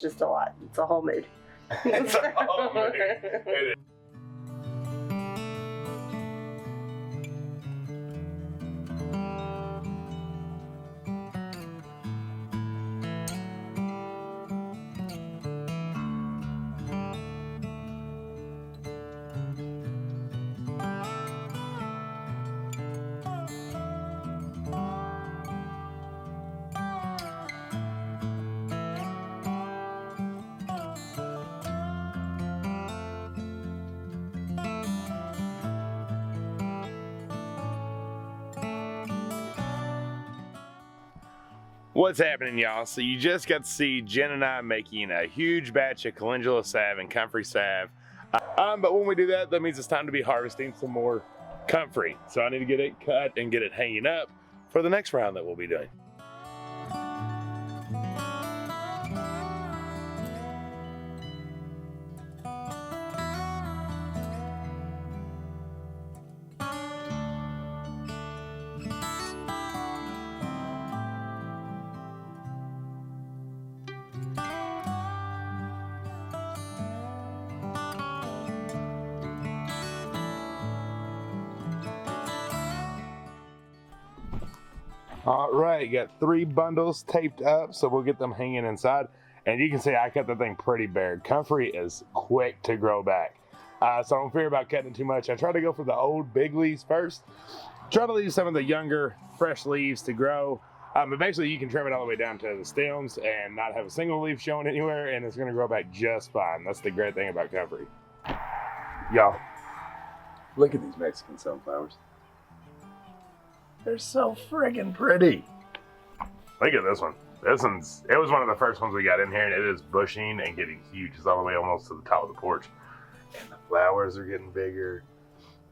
just a lot. It's a whole mood. It's a whole mood. It is. What's happening, y'all? So you just got to see Jen and I making a huge batch of calendula salve and comfrey salve. But when we do that, that means it's time to be harvesting some more comfrey. So I need to get it cut and get it hanging up for the next round that we'll be doing. All right, got 3 bundles taped up, so we'll get them hanging inside. And you can see I cut the thing pretty bare. Comfrey is quick to grow back. So don't fear about cutting it too much. I try to go for the old big leaves first. Try to leave some of the younger, fresh leaves to grow. But basically you can trim it all the way down to the stems and not have a single leaf showing anywhere, and it's gonna grow back just fine. That's the great thing about comfrey. Y'all, look at these Mexican sunflowers. They're so friggin' pretty. Look at this one. It was one of the first ones we got in here, and it is bushing and getting huge. It's all the way almost to the top of the porch. And the flowers are getting bigger,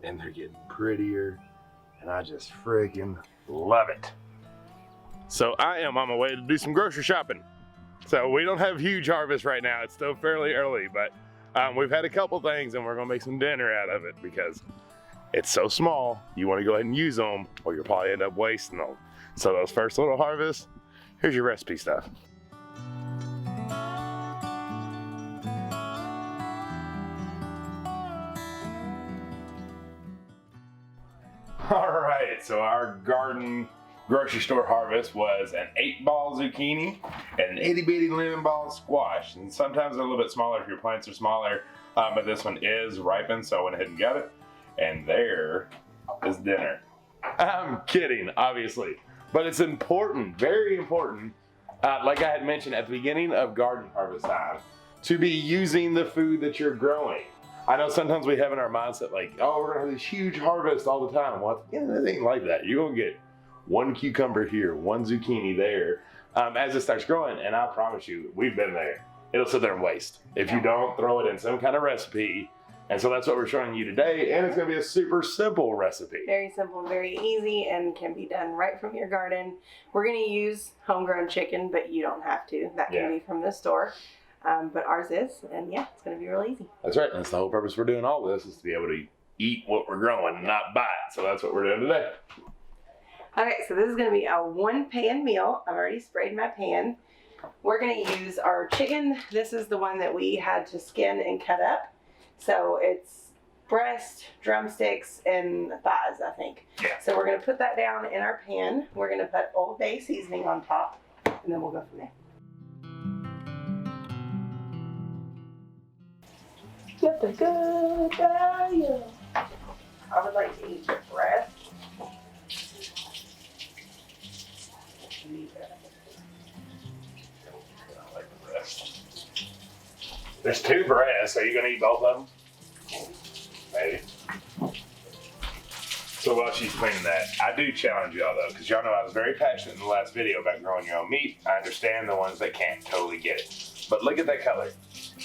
and they're getting prettier, and I just friggin' love it. So I am on my way to do some grocery shopping. So we don't have huge harvest right now. It's still fairly early, but we've had a couple things, and we're gonna make some dinner out of it because it's so small, you want to go ahead and use them, or you'll probably end up wasting them. So those first little harvests, here's your recipe stuff. All right, so our garden grocery store harvest was an 8-ball zucchini and an itty bitty lemon ball squash. And sometimes they're a little bit smaller if your plants are smaller, but this one is ripened, so I went ahead and got it. And there is dinner. I'm kidding, obviously, but it's important, very important, like I had mentioned at the beginning of garden harvest time, to be using the food that you're growing. I know sometimes we have in our mindset like, oh, we're gonna have this huge harvest all the time. Well, it ain't like that. You're gonna get 1 cucumber here, 1 zucchini there, as it starts growing, and I promise you, we've been there. It'll sit there and waste if you don't throw it in some kind of recipe. And so that's what we're showing you today, and it's gonna be a super simple recipe. Very simple, very easy, and can be done right from your garden. We're gonna use homegrown chicken, but you don't have to. That can be from the store, but ours is, and yeah, it's gonna be real easy. That's right, and that's the whole purpose we're doing all this, is to be able to eat what we're growing and not buy it. So that's what we're doing today. Okay, so this is gonna be a 1-pan meal. I've already sprayed my pan. We're gonna use our chicken. This is the one that we had to skin and cut up. So it's breast, drumsticks, and thighs, I think. Yeah. So we're going to put that down in our pan. We're going to put Old Bay seasoning on top, and then we'll go from there. Get the good value. I would like to eat the breast. I like the breast. There's 2 breasts. Are you gonna eat both of them? Maybe. So while she's cleaning that, I do challenge y'all though, because y'all know I was very passionate in the last video about growing your own meat. I understand the ones that can't totally get it. But look at that color.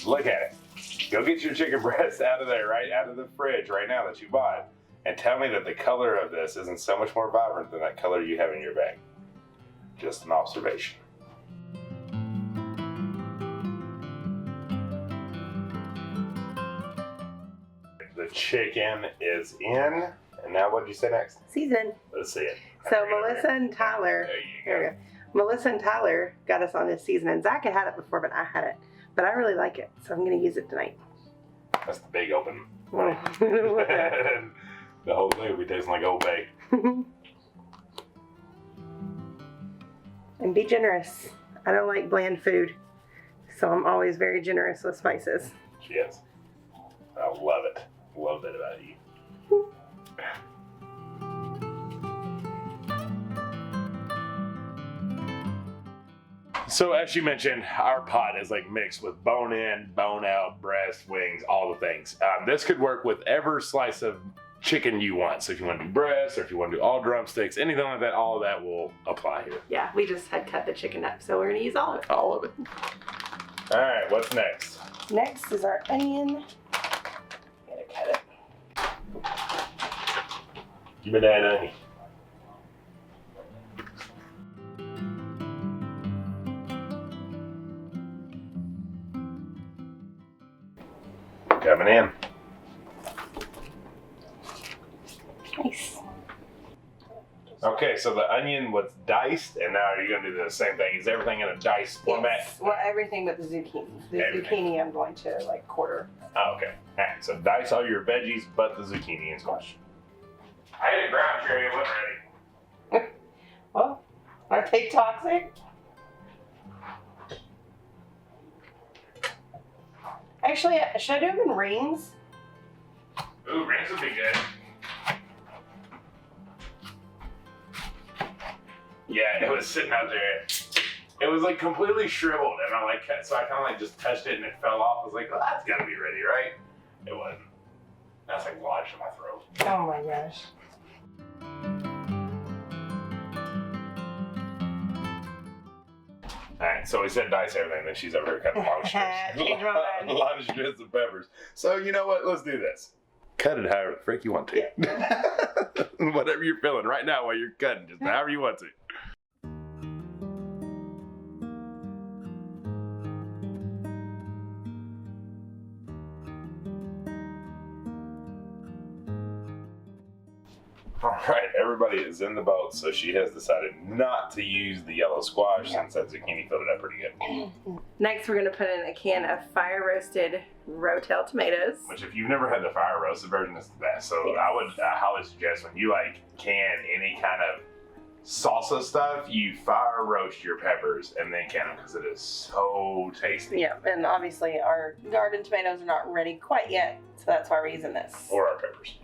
Look at it. Go get your chicken breast out of there, right out of the fridge right now that you bought, and tell me that the color of this isn't so much more vibrant than that color you have in your bag. Just an observation. The chicken is in, and now what did you say next? Season. Let's see it. So Melissa and Tyler, There you go. Melissa and Tyler got us on this season, and Zach had it before, but I had it but I really like it, so I'm going to use it tonight. That's the big open. Oh. The whole thing will be tasting like Old Bay. And be generous. I don't like bland food, so I'm always very generous with spices. She is. I love it. Love that about you. So as you mentioned, our pot is like mixed with bone in, bone out, breast, wings, all the things. This could work with every slice of chicken you want. So if you want to do breast, or if you want to do all drumsticks, anything like that, all of that will apply here. Yeah, we just had cut the chicken up, so we're going to use all of it. All of it. All right, what's next? Next is our onion. Gotta cut it. Give me that onion. Coming in. Nice. Okay, so the onion was diced, and now you're gonna do the same thing. Is everything in a diced format? Yes. Well, everything but the zucchini. The Everything. zucchini I'm going to like quarter. Oh, okay. All right, so dice all your veggies, but the zucchini and squash. I had a ground cherry, it wasn't ready. Well, aren't they toxic? Actually, should I do them in rings? Ooh, rings would be good. Yeah, it was sitting out there. It was like completely shriveled, and I like, so I kind of like just touched it and it fell off. I was like, well, that's gotta be ready, right? It wasn't. That's like lodged in my throat. Oh my gosh. Alright, so we said dice everything, then she's over here cutting long strips. Change my mind. A lot of strips of peppers. So you know what? Let's do this. Cut it however the frick you want to. Whatever you're feeling right now while you're cutting, just however you want to. Alright, everybody is in the boat, so she has decided not to use the yellow squash since that zucchini filled it up pretty good. Next, we're going to put in a can of fire roasted Rotel tomatoes. Which, if you've never had the fire roasted version, is the best. So Yes. I would highly suggest when you like can any kind of salsa stuff, you fire roast your peppers and then can them because it is so tasty. Yeah, and obviously our garden tomatoes are not ready quite yet, so that's why we're using this. Or our peppers.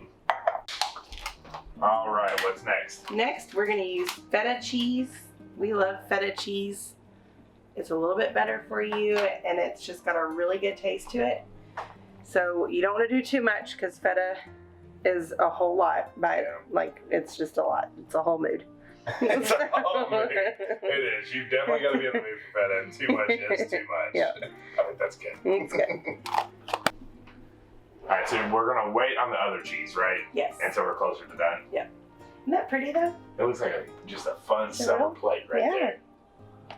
All right, what's next? Next, we're going to use feta cheese. We love feta cheese. It's a little bit better for you, and it's just got a really good taste to it. So you don't want to do too much because feta is a whole lot. Like, it's just a lot. It's a whole mood. It's a whole mood. It is. You definitely got to be in the mood for feta, and too much is too much. Yeah. I think that's good. It's good. All right, so we're going to wait on the other cheese, right? Yes. Until we're closer to done. Isn't that pretty though? It looks like just a fun summer plate right there.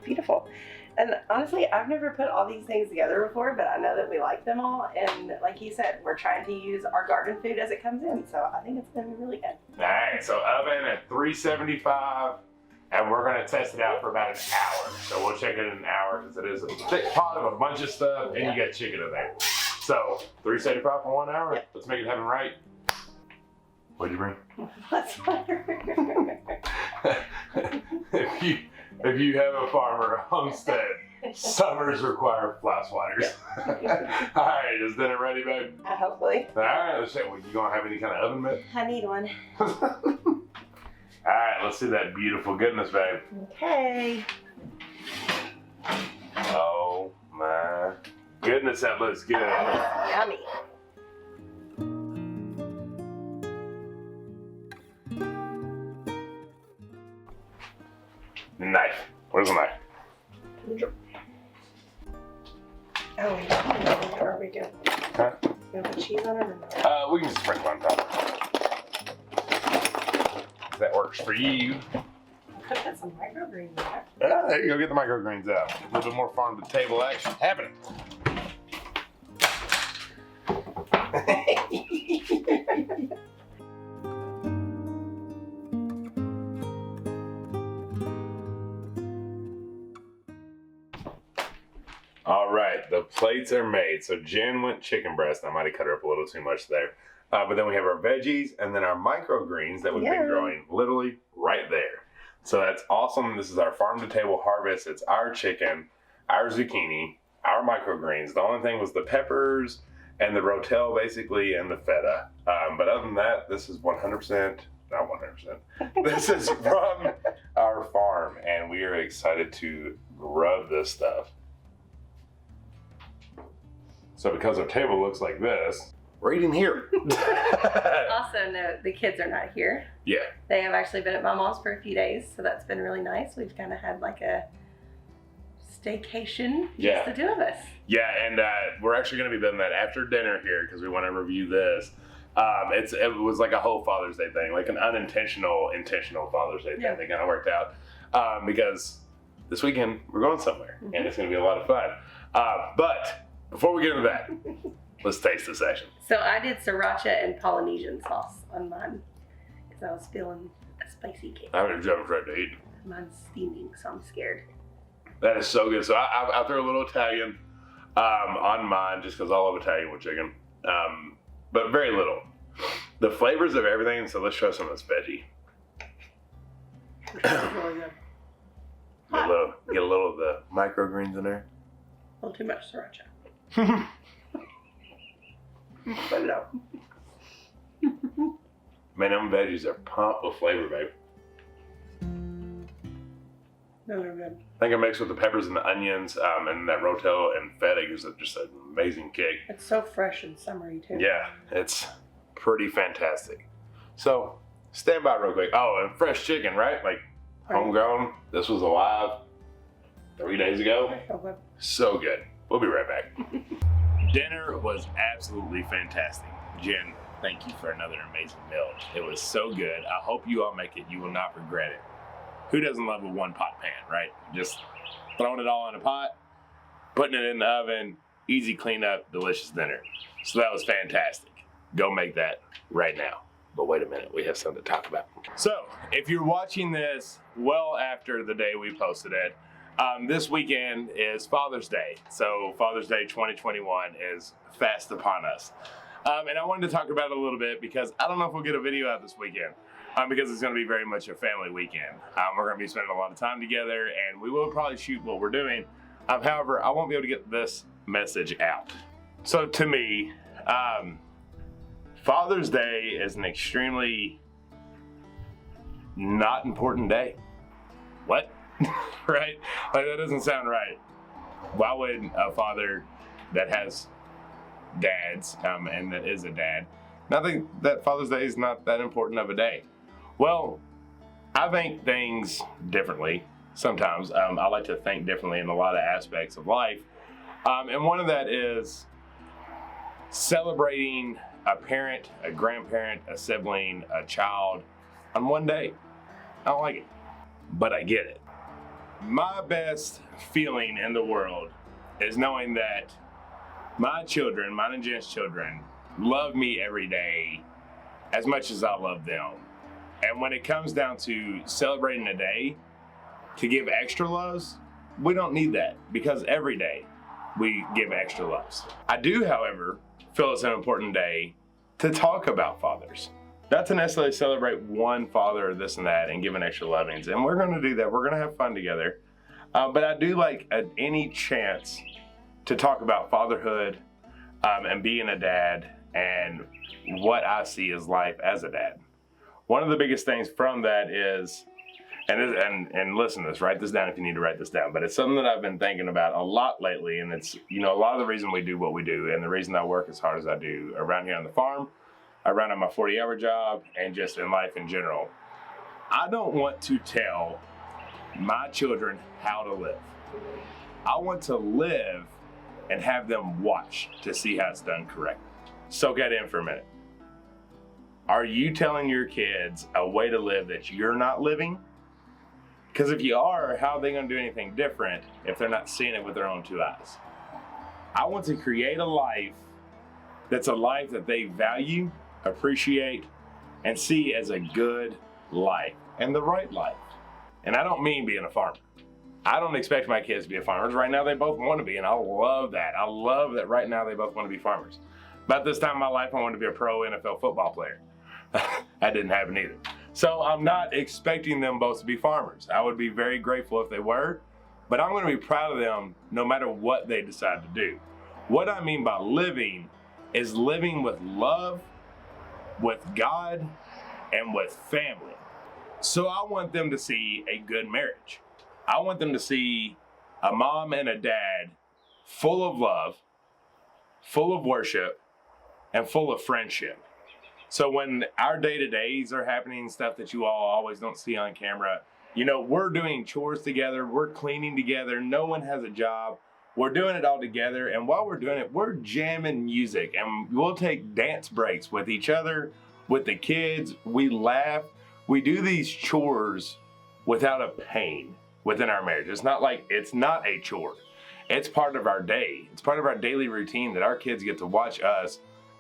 Beautiful. And honestly, I've never put all these things together before, but I know that we like them all. And like you said, we're trying to use our garden food as it comes in. So I think it's going to be really good. All right, so oven at 375, and we're going to test it out for about an hour. So we'll check it in an hour because it is a thick pot of a bunch of stuff, and you got chicken in there. So 375 for 1 hour. Yep. Let's make it happen right. What'd you bring? That's fire. if you have a farm or a homestead, summers require fly swatters. All right, is dinner ready, babe? Hopefully. All right, let's check. You gonna have any kind of oven mitt? I need one. All right, let's see that beautiful goodness, babe. Okay. Oh my goodness, that looks good. Yummy. Knife. Where's the knife? Oh, wait. Are we good? Huh? You want the cheese on it or not? We can just sprinkle on top. If that works for you. Could put some microgreens in there. There you go, get the microgreens out. A little bit more farm to table action happening. All right, the plates are made. So Jen went chicken breast. I might have cut her up a little too much there. But then we have our veggies and then our microgreens that we've been growing literally right there. So that's awesome. This is our farm to table harvest. It's our chicken, our zucchini, our microgreens. The only thing was the peppers and the Rotel basically and the Feta. But other than that, this is 100%, not 100%. This is from our farm and we are excited to grub this stuff. So because our table looks like this, we're eating here. Also, no, the kids are not here. Yeah. They have actually been at my mom's for a few days, so that's been really nice. We've kind of had like a staycation, just the two of us. Yeah, and we're actually going to be doing that after dinner here because we want to review this. It was like a whole Father's Day thing, like an unintentional, intentional Father's Day thing that kind of worked out because this weekend we're going somewhere and it's going to be a lot of fun. But before we get into that, let's taste this action. So I did sriracha and Polynesian sauce on mine because I was feeling a spicy cake. I'm going to jump right to eat. Mine's steaming, so I'm scared. That is so good. So I threw a little Italian on mine just because I love Italian with chicken, but very little. The flavors of everything, so let's try some of this veggie. Really good. Get a little of the microgreens in there. A little too much sriracha. But no. Man, them veggies are pumped with flavor, babe. No, they're good. I think it mixed with the peppers and the onions and that Rotel and Feta gives it just an amazing kick. It's so fresh and summery too. Yeah, it's pretty fantastic. So, stand by real quick. Oh, and fresh chicken, right? Like homegrown. This was alive 3 days ago. So good. We'll be right back. Dinner was absolutely fantastic. Jen, thank you for another amazing meal. It was so good. I hope you all make it. You will not regret it. Who doesn't love a one-pot pan, right? Just throwing it all in a pot, putting it in the oven, easy cleanup, delicious dinner. So that was fantastic. Go make that right now. But wait a minute, we have something to talk about. So, if you're watching this well after the day we posted it, this weekend is Father's Day. So Father's Day 2021 is fast upon us. And I wanted to talk about it a little bit because I don't know if we'll get a video out this weekend because it's going to be very much a family weekend. We're going to be spending a lot of time together and we will probably shoot what we're doing. However, I won't be able to get this message out. So to me, Father's Day is an extremely not important day. What? Right? Like that doesn't sound right. Why would a father that has dads and that is a dad not think that Father's Day is not that important of a day? Well, I think things differently sometimes. I like to think differently in a lot of aspects of life. And one of that is celebrating a parent, a grandparent, a sibling, a child on one day. I don't like it, but I get it. My best feeling in the world is knowing that my children, mine and Jen's children, love me every day as much as I love them. And when it comes down to celebrating a day to give extra loves, we don't need that because every day we give extra loves. I do, however, feel it's an important day to talk about fathers. Not to necessarily celebrate one father or this and that and give an extra lovings. And we're going to do that. We're going to have fun together. But I do like at any chance to talk about fatherhood and being a dad and what I see as life as a dad. One of the biggest things from that is, and listen to this, write this down if you need to write this down, but it's something that I've been thinking about a lot lately. And it's, a lot of the reason we do what we do and the reason I work as hard as I do around here on the farm, around on my 40-hour job, and just in life in general. I don't want to tell my children how to live. I want to live and have them watch to see how it's done correctly. Soak that in for a minute. Are you telling your kids a way to live that you're not living? Because if you are, how are they going to do anything different if they're not seeing it with their own two eyes? I want to create a life that's a life that they value, appreciate, and see as a good life and the right life. And I don't mean being a farmer. I don't expect my kids to be farmers. Right now they both want to be, and I love that. I love that right now they both want to be farmers. About this time in my life, I wanted to be a pro NFL football player. That didn't happen either. So I'm not expecting them both to be farmers. I would be very grateful if they were, but I'm going to be proud of them no matter what they decide to do. What I mean by living is living with love, with God, and with family. So I want them to see a good marriage. I want them to see a mom and a dad full of love, full of worship, and full of friendship. So when our day-to-days are happening, stuff that you all always don't see on camera, you know, we're doing chores together, we're cleaning together, no one has a job, we're doing it all together, and while we're doing it, we're jamming music, and we'll take dance breaks with each other, with the kids, we laugh, we do these chores without a pain within our marriage. It's not like, it's not a chore. It's part of our day. It's part of our daily routine that our kids get to watch us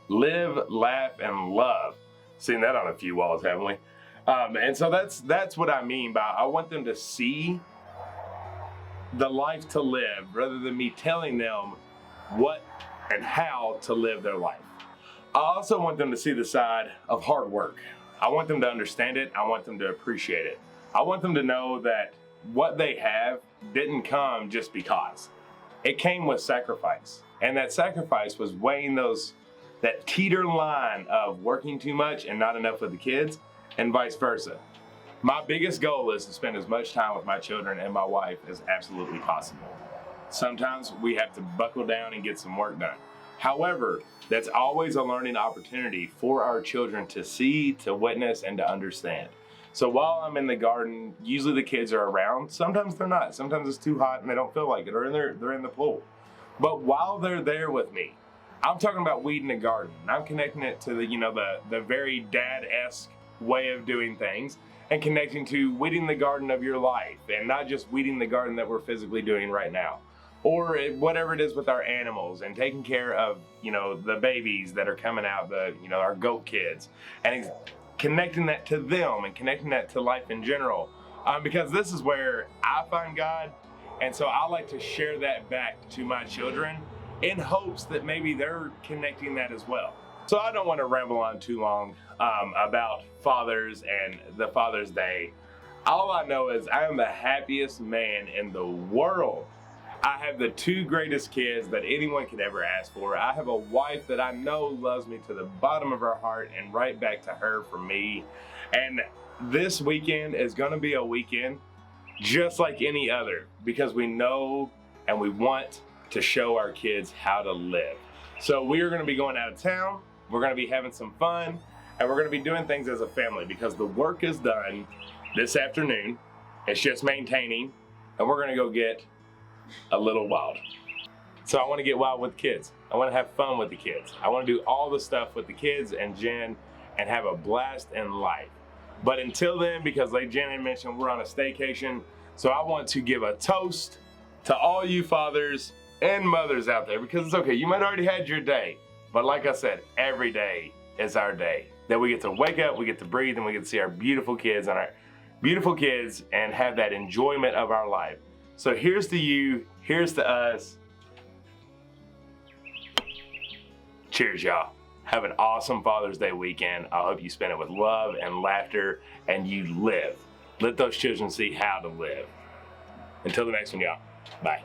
live, laugh, and love. Seen that on a few walls, haven't we? And so that's what I mean by I want them to see the life to live rather than me telling them what and how to live their life. I also want them to see the side of hard work. I want them to understand it. I want them to appreciate it. I want them to know that what they have didn't come just because. It came with sacrifice. And that sacrifice was weighing that teeter line of working too much and not enough with the kids, and vice versa. My biggest goal is to spend as much time with my children and my wife as absolutely possible. Sometimes we have to buckle down and get some work done. However, that's always a learning opportunity for our children to see, to witness, and to understand. So while I'm in the garden, usually the kids are around. Sometimes they're not. Sometimes it's too hot and they don't feel like it, or they're in the pool. But while they're there with me, I'm talking about weeding the garden. I'm connecting it to the very dad-esque way of doing things, and connecting to weeding the garden of your life, and not just weeding the garden that we're physically doing right now, or whatever it is with our animals, and taking care of the babies that are coming out, our goat kids, and connecting that to them and connecting that to life in general, because this is where I find God, and so I like to share that back to my children in hopes that maybe they're connecting that as well. So I don't want to ramble on too long about fathers and the Father's Day. All I know is I am the happiest man in the world. I have the two greatest kids that anyone could ever ask for. I have a wife that I know loves me to the bottom of her heart, and right back to her for me. And this weekend is going to be a weekend just like any other, because we know and we want to show our kids how to live. So we are going to be going out of town. We're going to be having some fun, and we're going to be doing things as a family, because the work is done this afternoon. It's just maintaining, and we're going to go get a little wild. So I want to get wild with the kids. I want to have fun with the kids. I want to do all the stuff with the kids and Jen and have a blast in life. But until then, because like Jen had mentioned, we're on a staycation. So I want to give a toast to all you fathers and mothers out there, because it's okay. You might already had your day, but like I said, every day is our day. That we get to wake up, we get to breathe, and we get to see our beautiful kids and have that enjoyment of our life. So here's to you, here's to us. Cheers, y'all. Have an awesome Father's Day weekend. I hope you spend it with love and laughter, and you live. Let those children see how to live. Until the next one, y'all. Bye.